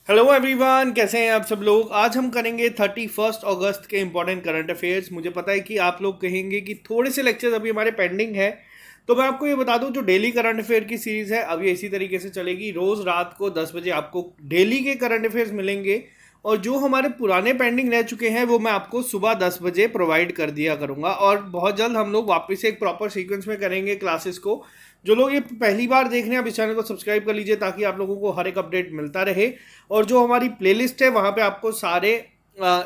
Hello everyone, कैसे हैं आप सब लोग। आज हम करेंगे 31 अगस्त के इंपॉर्टेंट करंट अफेयर्स। मुझे पता है कि आप लोग कहेंगे कि थोड़े से लेक्चर्स अभी हमारे पेंडिंग है, तो मैं आपको ये बता दूं, जो डेली करंट अफेयर की सीरीज़ है अभी इसी तरीके से चलेगी। रोज़ रात को 10 बजे आपको डेली के करंट अफेयर्स मिलेंगे, और जो हमारे पुराने पेंडिंग रह चुके हैं वो मैं आपको सुबह 10 बजे प्रोवाइड कर दिया करूँगा। और बहुत जल्द हम लोग वापस से एक प्रॉपर सीक्वेंस में करेंगे क्लासेस को। जो लोग ये पहली बार देख रहे हैं, आप इस चैनल को सब्सक्राइब कर लीजिए ताकि आप लोगों को हर एक अपडेट मिलता रहे। और जो हमारी प्लेलिस्ट है वहाँ पे आपको सारे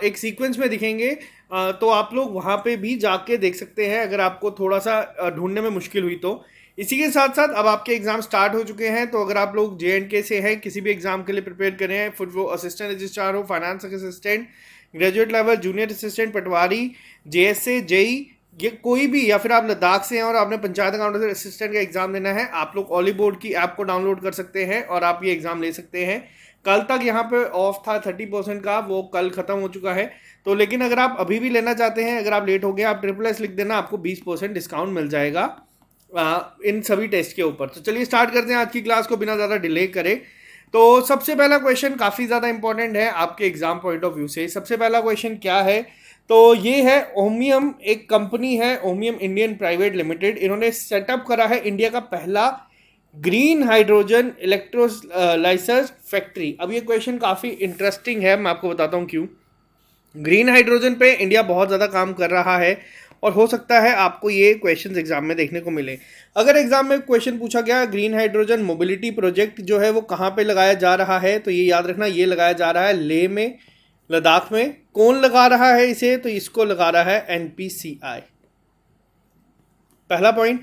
एक सीक्वेंस में दिखेंगे, तो आप लोग वहाँ पे भी जाके देख सकते हैं अगर आपको थोड़ा सा ढूंढने में मुश्किल हुई तो। इसी के साथ साथ अब आपके एग्जाम स्टार्ट हो चुके हैं, तो अगर आप लोग JNK से हैं, किसी भी एग्जाम के लिए प्रिपेयर कर रहे हैं, फिर वो असिस्टेंट रजिस्ट्रार हो, finance assistant, graduate level, junior assistant, patwari, JSA, JEE, ये कोई भी, या फिर आप लद्दाख से हैं और आपने पंचायत अकाउंटेंट असिस्टेंट का एग्जाम देना है, आप लोग ऑली बोर्ड की ऐप को डाउनलोड कर सकते हैं और आप ये एग्जाम ले सकते हैं। कल तक यहाँ पे ऑफ था 30% का, वो कल खत्म हो चुका है। तो लेकिन अगर आप अभी भी लेना चाहते हैं, अगर आप लेट हो गए, आप SSS लिख देना, आपको 20% डिस्काउंट मिल जाएगा इन सभी टेस्ट के ऊपर। तो चलिए स्टार्ट करते हैं आज की क्लास को बिना ज़्यादा डिले करे। तो सबसे पहला क्वेश्चन काफ़ी ज़्यादा इंपॉर्टेंट है आपके एग्जाम पॉइंट ऑफ व्यू से। सबसे पहला क्वेश्चन क्या है, तो ये है ओमियम, एक कंपनी है ओमियम इंडियन प्राइवेट लिमिटेड। इन्होंने सेटअप करा है इंडिया का पहला ग्रीन हाइड्रोजन इलेक्ट्रोलाइसर फैक्ट्री। अब ये क्वेश्चन काफ़ी इंटरेस्टिंग है, मैं आपको बताता हूँ क्यों। ग्रीन हाइड्रोजन पे इंडिया बहुत ज़्यादा काम कर रहा है और हो सकता है आपको ये क्वेश्चन एग्जाम में देखने को मिले। अगर एग्जाम में क्वेश्चन पूछा गया ग्रीन हाइड्रोजन मोबिलिटी प्रोजेक्ट जो है वो कहाँ पे लगाया जा रहा है, तो ये याद रखना, ये लगाया जा रहा है लेह में, लद्दाख में। कौन लगा रहा है इसे, तो इसको लगा रहा है NPCI। पहला पॉइंट,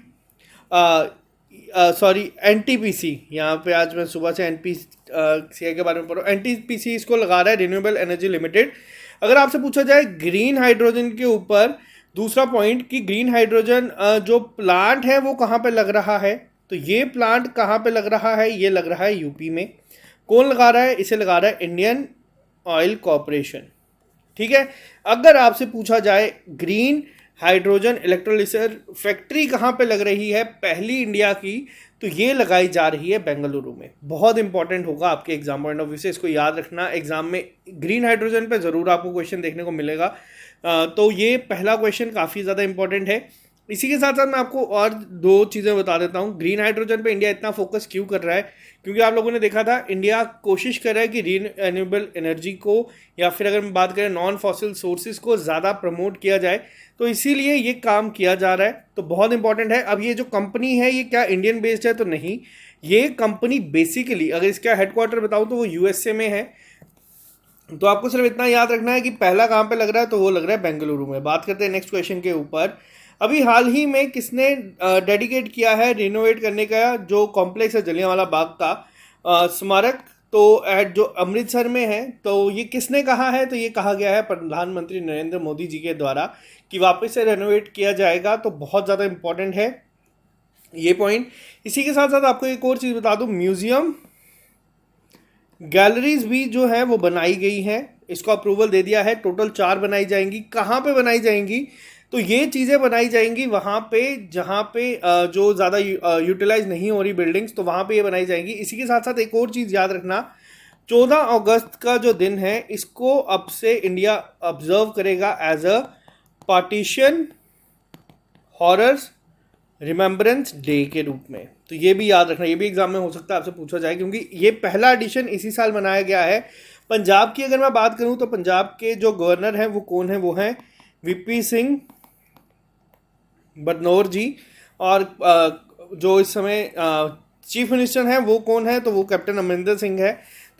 सॉरी NTPC, यहाँ पे आज मैं सुबह से NPCI के बारे में पढ़ रहा हूँ। NTPC इसको लगा रहा है, रिन्यूएबल एनर्जी लिमिटेड। अगर आपसे पूछा जाए ग्रीन हाइड्रोजन के ऊपर दूसरा पॉइंट कि ग्रीन हाइड्रोजन जो प्लांट है वो कहाँ पे लग रहा है, तो ये प्लांट कहाँ पे लग रहा है, ये लग रहा है यूपी में। कौन लगा रहा है, इसे लगा रहा है इंडियन ऑयल कॉरपोरेशन। ठीक है। अगर आपसे पूछा जाए ग्रीन हाइड्रोजन इलेक्ट्रोलिसर फैक्ट्री कहाँ पे लग रही है पहली इंडिया की, तो ये लगाई जा रही है बेंगलुरु में। बहुत इंपॉर्टेंट होगा आपके एग्जाम पॉइंट ऑफ व्यू से, इसको याद रखना। एग्जाम में ग्रीन हाइड्रोजन पे ज़रूर आपको क्वेश्चन देखने को मिलेगा। तो ये पहला क्वेश्चन काफ़ी ज़्यादा इंपॉर्टेंट है। इसी के साथ साथ मैं आपको और दो चीज़ें बता देता हूँ। ग्रीन हाइड्रोजन पे इंडिया इतना फोकस क्यों कर रहा है, क्योंकि आप लोगों ने देखा था इंडिया कोशिश कर रहा है कि रिन्यूएबल एनर्जी को, या फिर अगर हम बात करें नॉन फॉसिल सोर्सेज को ज़्यादा प्रमोट किया जाए, तो इसीलिए ये काम किया जा रहा है। तो बहुत इंपॉर्टेंट है। अब ये जो कंपनी है ये क्या इंडियन बेस्ड है, तो नहीं। ये कंपनी बेसिकली अगर इसका हेडक्वार्टर बताऊँ तो वो USA में है। तो आपको सिर्फ इतना याद रखना है कि पहला कहाँ पे लग रहा है, तो वो लग रहा है बेंगलुरु में। बात करते हैं नेक्स्ट क्वेश्चन के ऊपर। अभी हाल ही में किसने डेडिकेट किया है रिनोवेट करने का जो कॉम्प्लेक्स है जलियांवाला बाग का स्मारक, तो एट जो अमृतसर में है, तो ये किसने कहा है, तो ये कहा गया है प्रधानमंत्री नरेंद्र मोदी जी के द्वारा कि वापस से रेनोवेट किया जाएगा। तो बहुत ज़्यादा इंपॉर्टेंट है ये पॉइंट। इसी के साथ साथ आपको एक और चीज़ बता दूँ, म्यूजियम गैलरीज भी जो है वो बनाई गई हैं, इसको अप्रूवल दे दिया है। टोटल 4 बनाई जाएंगी। कहाँ पे बनाई जाएंगी, तो ये चीज़ें बनाई जाएंगी वहाँ पे जहाँ पे जो ज़्यादा यूटिलाइज नहीं हो रही बिल्डिंग्स, तो वहाँ पे ये बनाई जाएंगी। इसी के साथ साथ एक और चीज़ याद रखना, 14 अगस्त का जो दिन है इसको अब से इंडिया ऑब्जर्व करेगा as a partition horrors remembrance day के रूप में। तो ये भी याद रखना, ये भी एग्जाम में हो सकता है आपसे पूछा जाए, क्योंकि ये पहला एडिशन इसी साल मनाया गया है। पंजाब की अगर मैं बात करूं तो पंजाब के जो गवर्नर हैं वो कौन है, वो हैं VP सिंह बदनौर जी। और जो इस समय चीफ मिनिस्टर हैं वो कौन है, तो वो कैप्टन अमरिंदर सिंह है।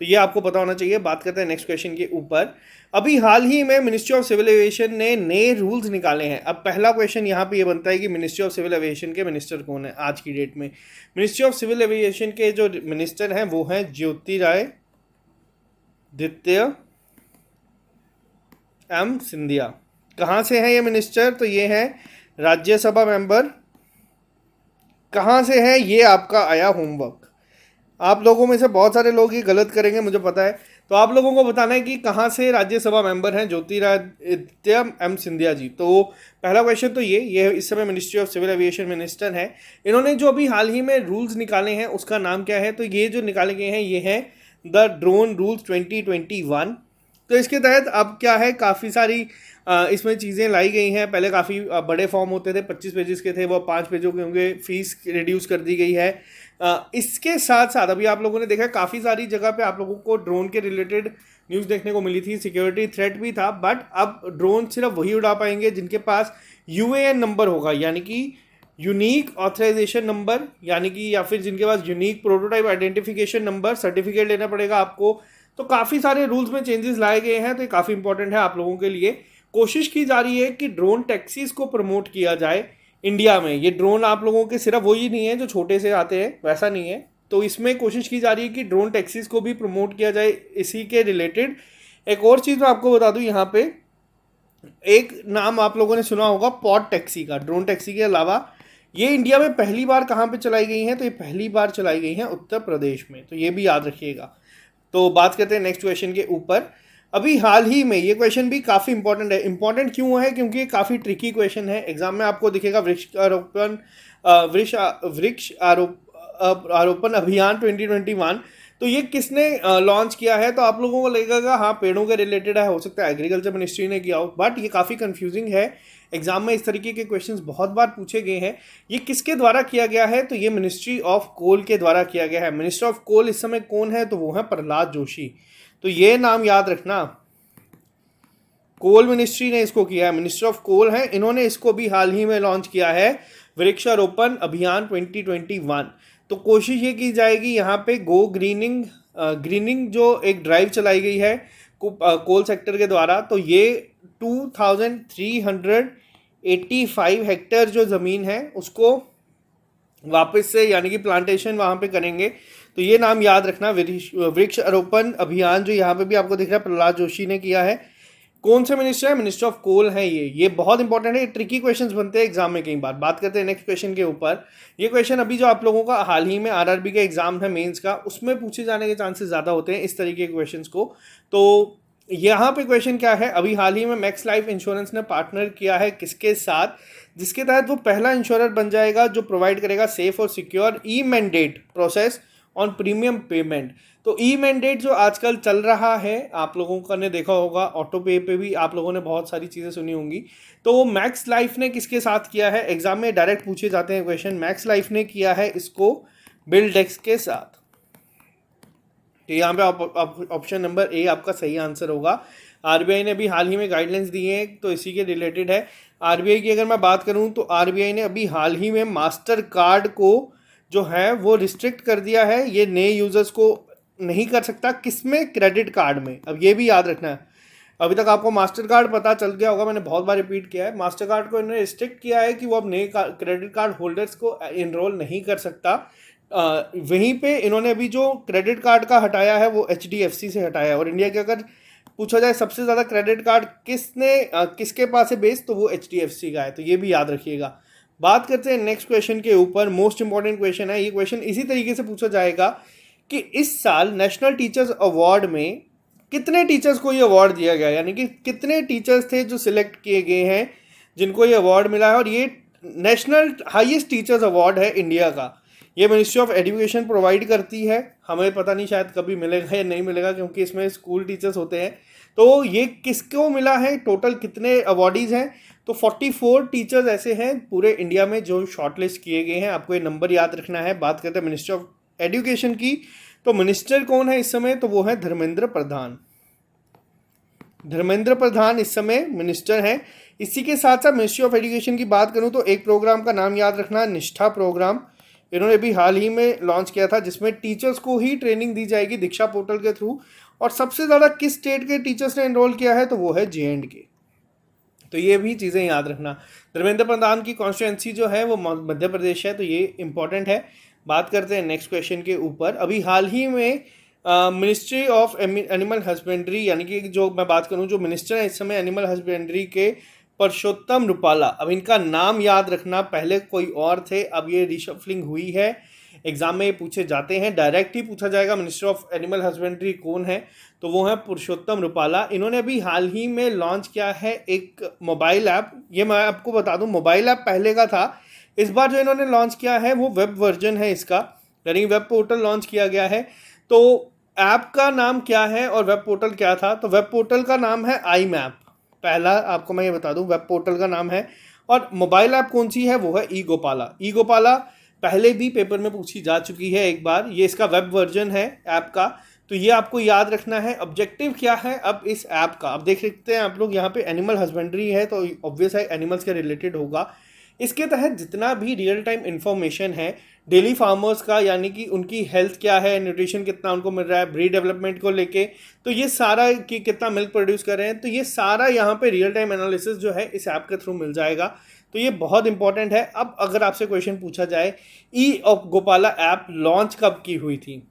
तो ये आपको पता होना चाहिए। बात करते हैं नेक्स्ट क्वेश्चन के ऊपर। अभी हाल ही में मिनिस्ट्री ऑफ सिविल एविएशन ने नए रूल्स निकाले हैं। अब पहला क्वेश्चन यहाँ पे ये बनता है कि मिनिस्ट्री ऑफ सिविल एविएशन के मिनिस्टर कौन है आज की डेट में। मिनिस्ट्री ऑफ सिविल एविएशन के जो मिनिस्टर हैं वो हैं ज्योतिरादित्य M सिंधिया। कहाँ से हैं ये मिनिस्टर, तो ये हैं राज्यसभा मेंबर। कहाँ से है, ये आपका आया होमवर्क। आप लोगों में से बहुत सारे लोग ये गलत करेंगे मुझे पता है, तो आप लोगों को बताना है कि कहाँ से राज्यसभा मेंबर हैं ज्योतिरादित्य M सिंधिया जी। तो पहला क्वेश्चन तो ये इस समय ministry of civil aviation minister हैं। इन्होंने जो अभी हाल ही में रूल्स निकाले हैं उसका नाम क्या है, तो ये जो निकाले गए हैं ये हैं द ड्रोन रूल्स 2021। तो इसके तहत अब क्या है, काफ़ी सारी इसमें चीज़ें लाई गई हैं। पहले काफ़ी बड़े फॉर्म होते थे, 25 पेजेस के थे, वो 5 पेजों के होंगे। फीस रिड्यूस कर दी गई है। इसके साथ साथ अभी आप लोगों ने देखा काफ़ी सारी जगह पे आप लोगों को ड्रोन के रिलेटेड न्यूज़ देखने को मिली थी। सिक्योरिटी थ्रेट भी था, बट अब ड्रोन सिर्फ वही उड़ा पाएंगे जिनके पास यूएएन नंबर होगा, यानी कि यूनिक ऑथराइजेशन नंबर, यानी कि या फिर जिनके पास unique prototype identification number certificate लेना पड़ेगा आपको। तो काफ़ी सारे रूल्स में चेंजेस लाए गए हैं, तो ये काफ़ी इंपॉर्टेंट है आप लोगों के लिए। कोशिश की जा रही है कि ड्रोन टैक्सीज को प्रमोट किया जाए इंडिया में। ये ड्रोन आप लोगों के सिर्फ वही नहीं है जो छोटे से आते हैं, वैसा नहीं है। तो इसमें कोशिश की जा रही है कि ड्रोन टैक्सीज को भी प्रमोट किया जाए। इसी के रिलेटेड एक और चीज़ मैं आपको बता दूं, यहाँ पे एक नाम आप लोगों ने सुना होगा पॉड टैक्सी का। ड्रोन टैक्सी के अलावा ये इंडिया में पहली बार कहाँ पे चलाई गई हैं, तो ये पहली बार चलाई गई हैं उत्तर प्रदेश में, तो ये भी याद रखिएगा। तो बात करते हैं नेक्स्ट क्वेश्चन के ऊपर। अभी हाल ही में ये क्वेश्चन भी काफ़ी इंपॉर्टेंट है। इंपॉर्टेंट क्यों है? क्योंकि ये काफ़ी ट्रिकी क्वेश्चन है। एग्जाम में आपको दिखेगा वृक्षारोपण आरोपण अभियान 2021। तो ये किसने लॉन्च किया है? तो आप लोगों को लगेगा हाँ पेड़ों के रिलेटेड है, हो सकता है एग्रीकल्चर मिनिस्ट्री ने किया हो, बट ये काफ़ी कंफ्यूजिंग है। एग्जाम में इस तरीके के क्वेश्चंस बहुत बार पूछे गए हैं। ये किसके द्वारा किया गया है? तो ये मिनिस्ट्री ऑफ कोल के द्वारा किया गया है। मिनिस्टर ऑफ कोल इस समय कौन है? तो वो है प्रहलाद जोशी। तो ये नाम याद रखना, कोल मिनिस्ट्री ने इसको किया है, मिनिस्टर ऑफ कोल है, इन्होंने इसको भी हाल ही में लॉन्च किया है, वृक्षारोपण अभियान 2021। तो कोशिश ये की जाएगी यहाँ पे गो ग्रीनिंग जो एक ड्राइव चलाई गई है कोल सेक्टर के द्वारा। तो ये 2385 हेक्टेयर जो ज़मीन है उसको वापस से यानी कि प्लांटेशन वहाँ पे करेंगे। तो ये नाम याद रखना, वृक्षारोपण अभियान जो यहाँ पे भी आपको दिख रहा है प्रहलाद जोशी ने किया है। कौन से मिनिस्टर है? मिनिस्टर ऑफ कोल है ये बहुत इंपॉर्टेंट है। ट्रिकी क्वेश्चंस बनते हैं एग्जाम में कई बार। बात करते हैं नेक्स्ट क्वेश्चन के ऊपर। ये क्वेश्चन अभी जो आप लोगों का हाल ही में आरआरबी का एग्जाम है मेंस का, उसमें पूछे जाने के चांसेस ज़्यादा होते हैं इस तरीके के क्वेश्चंस को। तो यहाँ पे क्वेश्चन क्या है, अभी हाल ही में मैक्स लाइफ इंश्योरेंस ने पार्टनर किया है किसके साथ, जिसके तहत वो पहला इंश्योरर बन जाएगा जो प्रोवाइड करेगा सेफ और secure e mandate process on premium payment. तो ई मैंडेट जो आजकल चल रहा है, आप लोगों का ने देखा होगा, ऑटो पे पे भी आप लोगों ने बहुत सारी चीज़ें सुनी होंगी। तो वो मैक्स लाइफ ने किसके साथ किया है? एग्जाम में डायरेक्ट पूछे जाते हैं क्वेश्चन। मैक्स लाइफ ने किया है इसको बिल्डेक्स के साथ। तो यहाँ पे ऑप्शन नंबर ए आपका सही आंसर होगा। आरबीआई ने भी हाल ही में गाइडलाइंस दी हैं, तो इसी के रिलेटेड है। आरबीआई की अगर मैं बात करूँ तो आरबीआई ने अभी हाल ही में मास्टर कार्ड को जो है वो रिस्ट्रिक्ट कर दिया है। ये नए यूजर्स को नहीं कर सकता, किसमें? क्रेडिट कार्ड में। अब ये भी याद रखना है, अभी तक आपको मास्टर कार्ड पता चल गया होगा, मैंने बहुत बार रिपीट किया है। मास्टर कार्ड को इन्होंने रिस्ट्रिक्ट किया है कि वो अब नए क्रेडिट कार्ड होल्डर्स को इनरोल नहीं कर सकता। वहीं पे इन्होंने अभी जो क्रेडिट कार्ड का हटाया है वो एचडीएफसी से हटाया है। और इंडिया के अगर पूछा जाए सबसे ज़्यादा क्रेडिट कार्ड किसके पास है बेस, तो वो एचडीएफसी का है। तो ये भी याद रखिएगा। बात करते हैं नेक्स्ट क्वेश्चन के ऊपर। मोस्ट इंपॉर्टेंट क्वेश्चन है ये। क्वेश्चन इसी तरीके से पूछा जाएगा कि इस साल नेशनल टीचर्स अवार्ड में कितने टीचर्स को ये अवार्ड दिया गया, यानी कि कितने टीचर्स थे जो सिलेक्ट किए गए हैं जिनको ये अवार्ड मिला है। और ये नेशनल हाईएस्ट टीचर्स अवार्ड है इंडिया का। ये मिनिस्ट्री ऑफ एजुकेशन प्रोवाइड करती है। हमें पता नहीं शायद कभी मिलेगा या नहीं मिलेगा, क्योंकि इसमें स्कूल टीचर्स होते हैं। तो ये किसको मिला है? टोटल कितने अवार्डीज़ हैं? तो 44 टीचर्स ऐसे हैं पूरे इंडिया में जो शॉर्टलिस्ट किए गए हैं। आपको ये नंबर याद रखना है। बात करते हैं मिनिस्ट्री ऑफ एजुकेशन की, तो मिनिस्टर कौन है इस समय? तो वो है धर्मेंद्र प्रधान। धर्मेंद्र प्रधान इस समय मिनिस्टर हैं। इसी के साथ साथ मिनिस्ट्री ऑफ एजुकेशन की बात करूं तो एक प्रोग्राम का नाम याद रखना, निष्ठा प्रोग्राम। इन्होंने भी हाल ही में लॉन्च किया था, जिसमें टीचर्स को ही ट्रेनिंग दी जाएगी दीक्षा पोर्टल के थ्रू। और सबसे ज़्यादा किस स्टेट के टीचर्स ने एनरोल किया है? तो वो है JNK। तो ये भी चीज़ें याद रखना। धर्मेंद्र प्रधान की कॉन्स्टिट्यूंसी जो है वो मध्य प्रदेश है, तो ये इंपॉर्टेंट है। बात करते हैं नेक्स्ट क्वेश्चन के ऊपर। अभी हाल ही में मिनिस्ट्री ऑफ एनिमल हस्बेंड्री, यानी कि जो मैं बात करूं जो मिनिस्टर है इस समय एनिमल हस्बेंड्री के, परषोत्तम रुपाला। अब इनका नाम याद रखना, पहले कोई और थे, अब ये रिशफलिंग हुई है। एग्जाम में ये पूछे जाते हैं, डायरेक्ट ही पूछा जाएगा मिनिस्टर ऑफ एनिमल हस्बेंड्री कौन है, तो वो है पुरुषोत्तम रुपाला। इन्होंने अभी हाल ही में लॉन्च किया है एक मोबाइल ऐप। ये मैं आपको बता दूं, मोबाइल ऐप पहले का था, इस बार जो इन्होंने लॉन्च किया है वो वेब वर्जन है इसका, यानी वेब पोर्टल लॉन्च किया गया है। तो ऐप का नाम क्या है और वेब पोर्टल क्या था? तो वेब पोर्टल का नाम है आई मैप। पहला आपको मैं ये बता दूं, वेब पोर्टल का नाम है। और मोबाइल ऐप कौन सी है? वो है ई गोपाला। ई गोपाला पहले भी पेपर में पूछी जा चुकी है एक बार। ये इसका वेब वर्जन है ऐप का। तो ये आपको याद रखना है। ऑब्जेक्टिव क्या है अब इस ऐप का? अब देख सकते हैं आप लोग यहाँ पे एनिमल हस्बेंड्री है, तो ऑब्वियस है एनिमल्स के रिलेटेड होगा। इसके तहत जितना भी रियल टाइम इंफॉर्मेशन है डेली फार्मर्स का, यानी कि उनकी हेल्थ क्या है, न्यूट्रिशन कितना उनको मिल रहा है, ब्रीड डेवलपमेंट को लेके, तो ये सारा कि कितना मिल्क प्रोड्यूस कर रहे हैं, तो ये सारा यहाँ पे रियल टाइम एनालिसिस जो है इस ऐप के थ्रू मिल जाएगा। तो ये बहुत इंपॉर्टेंट है। अब अगर आपसे क्वेश्चन पूछा जाए ई गोपाला ऐप लॉन्च कब की हुई थी,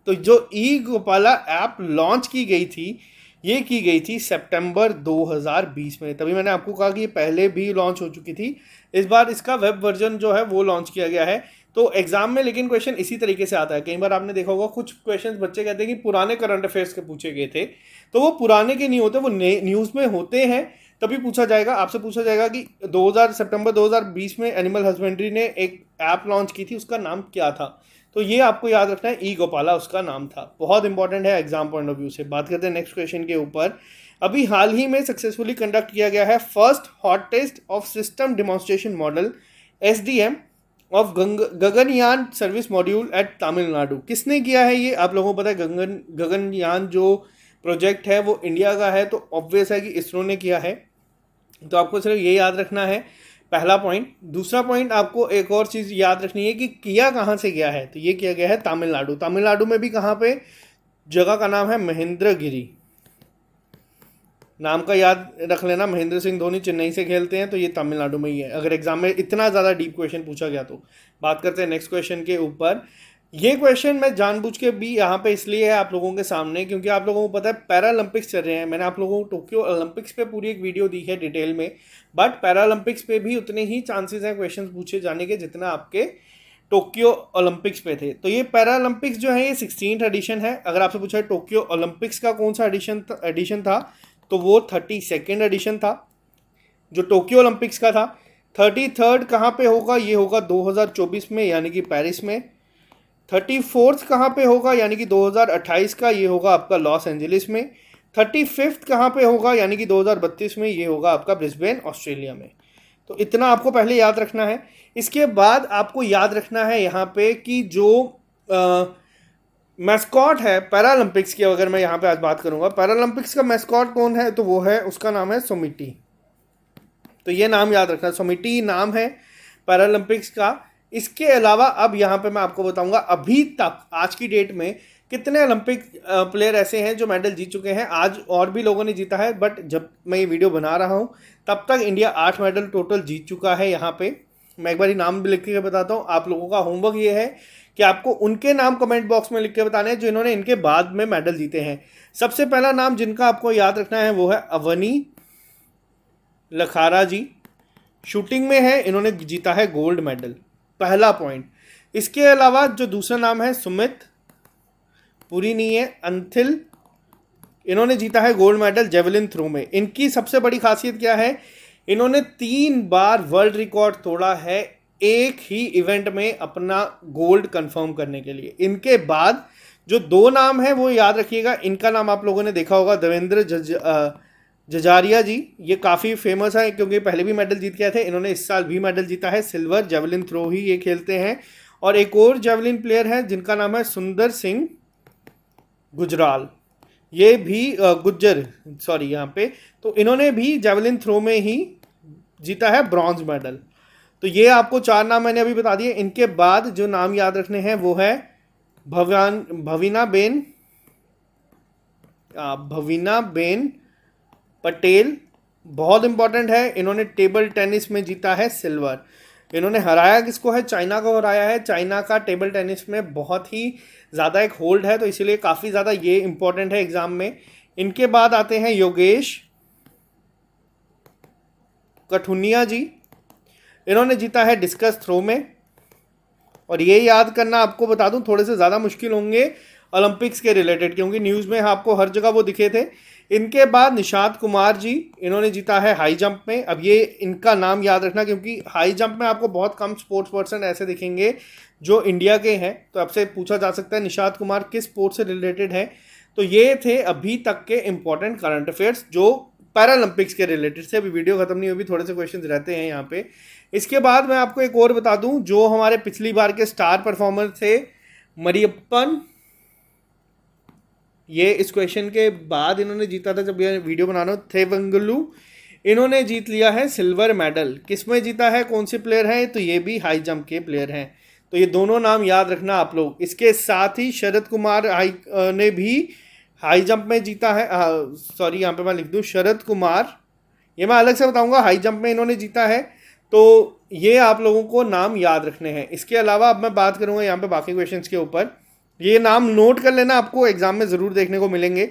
तो जो ई गोपाला ऐप लॉन्च की गई थी ये की गई थी सितंबर 2020 में। तभी मैंने आपको कहा कि ये पहले भी लॉन्च हो चुकी थी। इस बार इसका वेब वर्जन जो है वो लॉन्च किया गया है। तो एग्जाम में लेकिन क्वेश्चन इसी तरीके से आता है। कई बार आपने देखा होगा कुछ क्वेश्चंस बच्चे कहते हैं कि पुराने करंट अफेयर्स के पूछे गए थे, तो वो पुराने के नहीं होते, वो न्यूज़ में होते हैं। तभी पूछा जाएगा, आपसे पूछा जाएगा कि 2000 सितंबर 2020 में एनिमल हस्बेंड्री ने एक ऐप लॉन्च की थी, उसका नाम क्या था? तो ये आपको याद रखना है, ई गोपाला उसका नाम था। बहुत इंपॉर्टेंट है एग्जाम पॉइंट ऑफ व्यू से। बात करते हैं नेक्स्ट क्वेश्चन के ऊपर। अभी हाल ही में सक्सेसफुली कंडक्ट किया गया है first hot test of system demonstration model SDM of Gaganyaan service module at Tamil Nadu. किसने किया है ये? आप लोगों को पता है गगनयान जो प्रोजेक्ट है वो इंडिया का है, तो ऑब्वियस है कि इसरो ने किया है। तो आपको सिर्फ ये याद रखना है, पहला पॉइंट। दूसरा पॉइंट आपको एक और चीज़ याद रखनी है कि किया कहाँ से गया है, तो ये किया गया है तमिलनाडु। तमिलनाडु में भी कहाँ पे? जगह का नाम है महेंद्रगिरी। नाम का याद रख लेना, महेंद्र सिंह धोनी चेन्नई से खेलते हैं, तो ये तमिलनाडु में ही है, अगर एग्जाम में इतना ज़्यादा डीप क्वेश्चन पूछा गया तो। बात करते हैं नेक्स्ट क्वेश्चन के ऊपर। ये क्वेश्चन मैं जानबूझ के भी यहाँ पे इसलिए है आप लोगों के सामने, क्योंकि आप लोगों को पता है पैरालंपिक्स चल रहे हैं। मैंने आप लोगों को टोक्यो ओलंपिक्स पे पूरी एक वीडियो दी है डिटेल में, बट पैरालंपिक्स पे भी उतने ही चांसेस हैं क्वेश्चन पूछे जाने के जितना आपके टोक्यो ओलंपिक्स पे थे। तो ये पैरालंपिक्स जो है ये 16th एडिशन है। अगर आपसे पूछा है टोक्यो ओलंपिक्स का कौन सा एडिशन था, तो वो 32nd एडिशन था जो टोक्यो ओलंपिक्स का था। 33rd कहाँ पे होगा? ये होगा 2024 में, यानी कि पेरिस में। 34th कहाँ पे होगा? यानी कि 2028 का, ये होगा आपका लॉस एंजलिस में। 35th कहाँ पे होगा? यानी कि 2032 में, ये होगा आपका ब्रिस्बेन ऑस्ट्रेलिया में। तो इतना आपको पहले याद रखना है। इसके बाद आपको याद रखना है यहाँ पे कि जो मैस्कॉट है पैरालंपिक्स की, अगर मैं यहाँ पे आज बात करूँगा पैरालंपिक्स का मैस्कॉट कौन है, तो वो है, उसका नाम है सोमिटी। तो ये नाम याद रखना, सोमिटी नाम है पैरालंपिक्स का। इसके अलावा अब यहाँ पे मैं आपको बताऊंगा अभी तक आज की डेट में कितने ओलंपिक प्लेयर ऐसे हैं जो मेडल जीत चुके हैं। आज और भी लोगों ने जीता है, बट जब मैं ये वीडियो बना रहा हूँ तब तक इंडिया 8 मेडल टोटल जीत चुका है। यहाँ पे मैं एक बार नाम भी लिख के बताता हूँ। आप लोगों का होमवर्क ये है कि आपको उनके नाम कमेंट बॉक्स में लिख के बताने हैं जो इन्होंने इनके बाद में मेडल जीते हैं। सबसे पहला नाम जिनका आपको याद रखना है वो है अवनी लखारा जी। शूटिंग में है, इन्होंने जीता है गोल्ड मेडल, पहला पॉइंट। इसके अलावा जो दूसरा नाम है सुमित पूरी नहीं है, अंथिल, इन्होंने जीता है गोल्ड मेडल जेवलिन थ्रो में। इनकी सबसे बड़ी खासियत क्या है? इन्होंने 3 बार वर्ल्ड रिकॉर्ड तोड़ा है एक ही इवेंट में अपना गोल्ड कंफर्म करने के लिए। इनके बाद जो 2 नाम है वो याद रखिएगा। इनका नाम आप लोगों ने देखा होगा, देवेंद्र जजारिया जी। ये काफ़ी फेमस है क्योंकि पहले भी मेडल जीत के आए थे। इन्होंने इस साल भी मेडल जीता है सिल्वर, जेवलिन थ्रो ही ये खेलते हैं। और एक और जेवलिन प्लेयर है जिनका नाम है सुंदर सिंह गुजराल, ये भी गुज्जर सॉरी यहाँ पे, तो इन्होंने भी जेवलिन थ्रो में ही जीता है ब्रॉन्ज मेडल। तो ये आपको 4 नाम मैंने अभी बता दिए। इनके बाद जो नाम याद रखने हैं वो है भवीना बेन पटेल, बहुत इंपॉर्टेंट है। इन्होंने टेबल टेनिस में जीता है सिल्वर। इन्होंने हराया किसको है? चाइना को हराया है। चाइना का टेबल टेनिस में बहुत ही ज़्यादा एक होल्ड है, तो इसीलिए काफ़ी ज़्यादा ये इंपॉर्टेंट है एग्जाम में। इनके बाद आते हैं योगेश कठुनिया जी, इन्होंने जीता है डिस्कस थ्रो में। और ये याद करना आपको बता दूं थोड़े से ज़्यादा मुश्किल होंगे, ओलंपिक्स के रिलेटेड, क्योंकि न्यूज़ में आपको हर जगह वो दिखे थे। इनके बाद निशांत कुमार जी, इन्होंने जीता है हाई जंप में। अब ये इनका नाम याद रखना, क्योंकि हाई जंप में आपको बहुत कम स्पोर्ट्स पर्सन ऐसे दिखेंगे जो इंडिया के हैं। तो आपसे पूछा जा सकता है निशांत कुमार किस स्पोर्ट से रिलेटेड है। तो ये थे अभी तक के इंपॉर्टेंट करंट अफेयर्स जो पैरालंपिक्स के रिलेटेड से। अभी वीडियो खत्म नहीं हुई, थोड़े से क्वेश्चन रहते हैं यहाँ पे। इसके बाद मैं आपको एक और बता दूं, जो हमारे पिछली बार के स्टार परफॉर्मर थे मरियप्पन, ये इस क्वेश्चन के बाद इन्होंने जीता था जब ये वीडियो बनाना थे वंगलू, इन्होंने जीत लिया है सिल्वर मेडल। किस में जीता है, कौन से प्लेयर हैं, तो ये भी हाई जंप के प्लेयर हैं। तो ये दोनों नाम याद रखना आप लोग। इसके साथ ही शरद कुमार ने भी हाई जंप में जीता है। सॉरी, यहाँ पे मैं लिख दूँ शरद कुमार, ये मैं अलग से बताऊंगा। हाई जंप में इन्होंने जीता है। तो ये आप लोगों को नाम याद रखने हैं। इसके अलावा अब मैं बात करूंगा यहाँ पे बाकी क्वेश्चंस के ऊपर। ये नाम नोट कर लेना, आपको एग्जाम में ज़रूर देखने को मिलेंगे।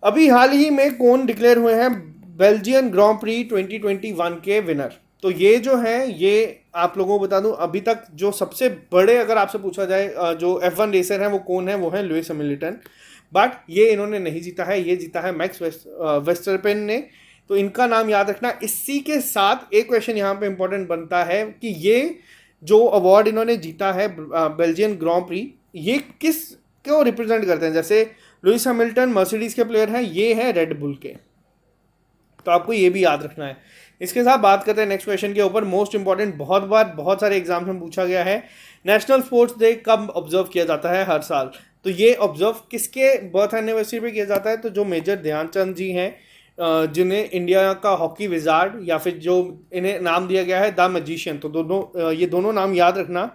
अभी हाल ही में कौन डिक्लेयर हुए हैं बेल्जियन ग्रां प्री 2021 के विनर। तो ये जो है, ये आप लोगों को बता दूं, अभी तक जो सबसे बड़े, अगर आपसे पूछा जाए जो F1 रेसर हैं वो कौन है, वो है लुइस हैमिल्टन। बट ये इन्होंने नहीं जीता है, ये जीता है मैक्स वेस्टरपेन ने। तो इनका नाम याद रखना। इसी के साथ एक क्वेश्चन यहाँ पे इंपॉर्टेंट बनता है कि ये जो अवार्ड इन्होंने जीता है बेल्जियन ग्रां प्री, ये किस को रिप्रेजेंट करते हैं। जैसे लुइस हैमिल्टन मर्सिडीज के प्लेयर हैं, ये हैं रेड बुल के। तो आपको ये भी याद रखना है। इसके साथ बात करते हैं नेक्स्ट क्वेश्चन के ऊपर, मोस्ट इंपॉर्टेंट, बहुत बार बहुत सारे एग्जाम्स में पूछा गया है। नेशनल स्पोर्ट्स डे कब ऑब्जर्व किया जाता है हर साल। तो ये ऑब्जर्व किसके बर्थ एनिवर्सरी पे किया जाता है, तो जो मेजर ध्यानचंद जी हैं, जिन्हें इंडिया का हॉकी विजार्ड, या फिर जो इन्हें नाम दिया गया है द मैजिशियन। तो दोनों, ये दोनों नाम याद रखना।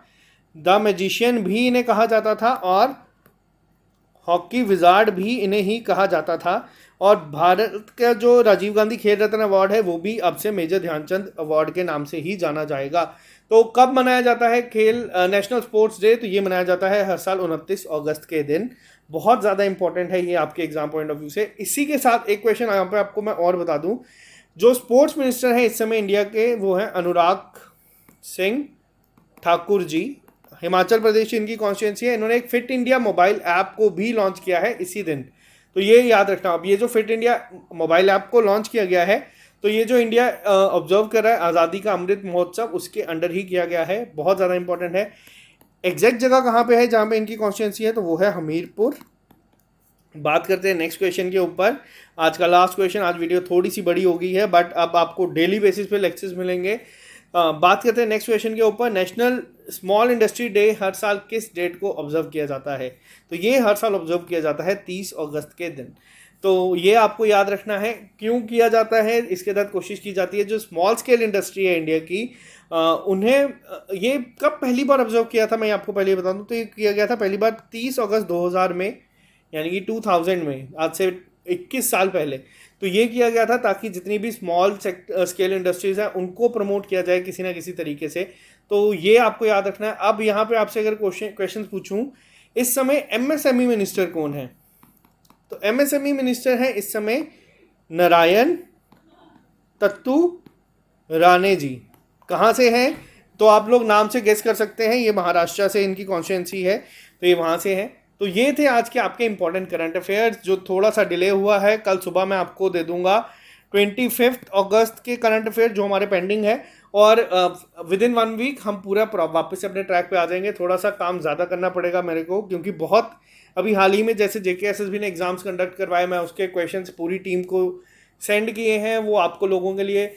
द मैजिशियन भी इन्हें कहा जाता था और हॉकी विजार्ड भी इन्हें ही कहा जाता था। और भारत का जो राजीव गांधी खेल रत्न अवार्ड है वो भी अब से मेजर ध्यानचंद अवार्ड के नाम से ही जाना जाएगा। तो कब मनाया जाता है खेल नेशनल स्पोर्ट्स डे, तो ये मनाया जाता है हर साल 29 अगस्त के दिन। बहुत ज़्यादा इंपॉर्टेंट है ये आपके एग्जाम पॉइंट ऑफ व्यू से। इसी के साथ एक क्वेश्चन यहाँ पे आपको मैं और बता दूँ, जो स्पोर्ट्स मिनिस्टर हैं इस समय इंडिया के, वो हैं अनुराग सिंह ठाकुर जी। हिमाचल प्रदेश इनकी कॉन्स्टिट्यूंसी है। इन्होंने एक फिट इंडिया मोबाइल ऐप को भी लॉन्च किया है इसी दिन। तो ये याद रखना। अब ये जो फिट इंडिया मोबाइल ऐप को लॉन्च किया गया है, तो ये जो इंडिया ऑब्जर्व कर रहा है आज़ादी का अमृत महोत्सव, उसके अंडर ही किया गया है। बहुत ज़्यादा इंपॉर्टेंट है। एग्जैक्ट जगह कहाँ पे है जहाँ पे इनकी कॉन्स्टिट्यूंसी है, तो वो है हमीरपुर। बात करते हैं नेक्स्ट क्वेश्चन के ऊपर। आज का लास्ट क्वेश्चन। आज वीडियो थोड़ी सी बड़ी हो गई है, बट अब आपको डेली बेसिस पे लेक्चर्स मिलेंगे। बात करते हैं नेक्स्ट क्वेश्चन के ऊपर। नेशनल स्मॉल इंडस्ट्री डे हर साल किस डेट को ऑब्जर्व किया जाता है, तो ये हर साल ऑब्जर्व किया जाता है 30 अगस्त के दिन। तो ये आपको याद रखना है क्यों किया जाता है। इसके तहत कोशिश की जाती है जो स्मॉल स्केल इंडस्ट्री है इंडिया की, उन्हें ये कब पहली बार ऑब्जर्व किया था, मैं आपको पहले बता दूं। तो ये किया गया था पहली बार 30 अगस्त 2000 में, यानी कि 2000 में, आज से 21 साल पहले। तो ये किया गया था ताकि जितनी भी स्मॉल स्केल इंडस्ट्रीज हैं उनको प्रमोट किया जाए किसी ना किसी तरीके से। तो ये आपको याद रखना है। अब यहाँ पे आपसे अगर क्वेश्चन पूछूं, इस समय एमएसएमई मिनिस्टर कौन है, तो एमएसएमई मिनिस्टर हैं इस समय नारायण तत्तू राणे जी। कहाँ से हैं, तो आप लोग नाम से गेस कर सकते हैं। ये महाराष्ट्र से इनकी कॉन्स्टिट्यूंसी है, तो ये वहाँ से है। तो ये थे आज के आपके इंपॉर्टेंट करंट अफेयर्स, जो थोड़ा सा डिले हुआ है। कल सुबह मैं आपको दे दूंगा 25 अगस्त के करंट अफेयर जो हमारे पेंडिंग है, और विद इन 1 वीक हम पूरा वापस से अपने ट्रैक पे आ जाएंगे। थोड़ा सा काम ज़्यादा करना पड़ेगा मेरे को, क्योंकि बहुत अभी हाल ही में जैसे JKSSB ने एग्जाम्स कंडक्ट करवाए, मैं उसके क्वेश्चंस पूरी टीम को सेंड किए हैं। वो आपको लोगों के लिए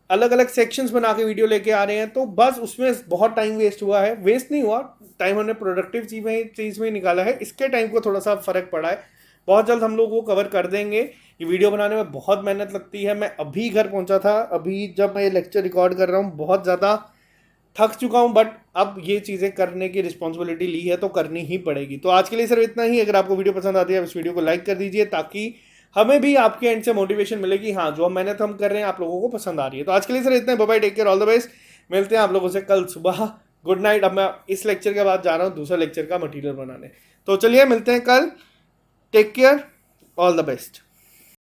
अलग अलग सेक्शंस बना के वीडियो लेके आ रहे हैं। तो बस उसमें बहुत टाइम वेस्ट हुआ है, वेस्ट नहीं हुआ, टाइम हमने प्रोडक्टिव चीज़ में निकाला है। इसके टाइम को थोड़ा सा फ़र्क पड़ा है। बहुत जल्द हम लोग वो कवर कर देंगे। ये वीडियो बनाने में बहुत मेहनत लगती है। मैं अभी घर पहुंचा था, अभी जब मैं ये लेक्चर रिकॉर्ड कर रहा हूँ, बहुत ज़्यादा थक चुका हूँ, बट अब ये चीज़ें करने की रिस्पॉन्सिबिलिटी ली है तो करनी ही पड़ेगी। तो आज के लिए सिर्फ इतना ही। अगर आपको वीडियो पसंद आती है, इस वीडियो को लाइक कर दीजिए, ताकि हमें भी आपके एंड से मोटिवेशन मिले कि हाँ, जो मेहनत हम कर रहे हैं आप लोगों को पसंद आ रही है। तो आज के लिए सिर्फ इतना ही। Bye bye, take care, all the best. मिलते हैं आप लोगों से कल सुबह। Good night. अब मैं इस लेक्चर के बाद जा रहा हूँ दूसरा लेक्चर का मटीरियल बनाने। तो चलिए मिलते हैं कल। Take care, all the best.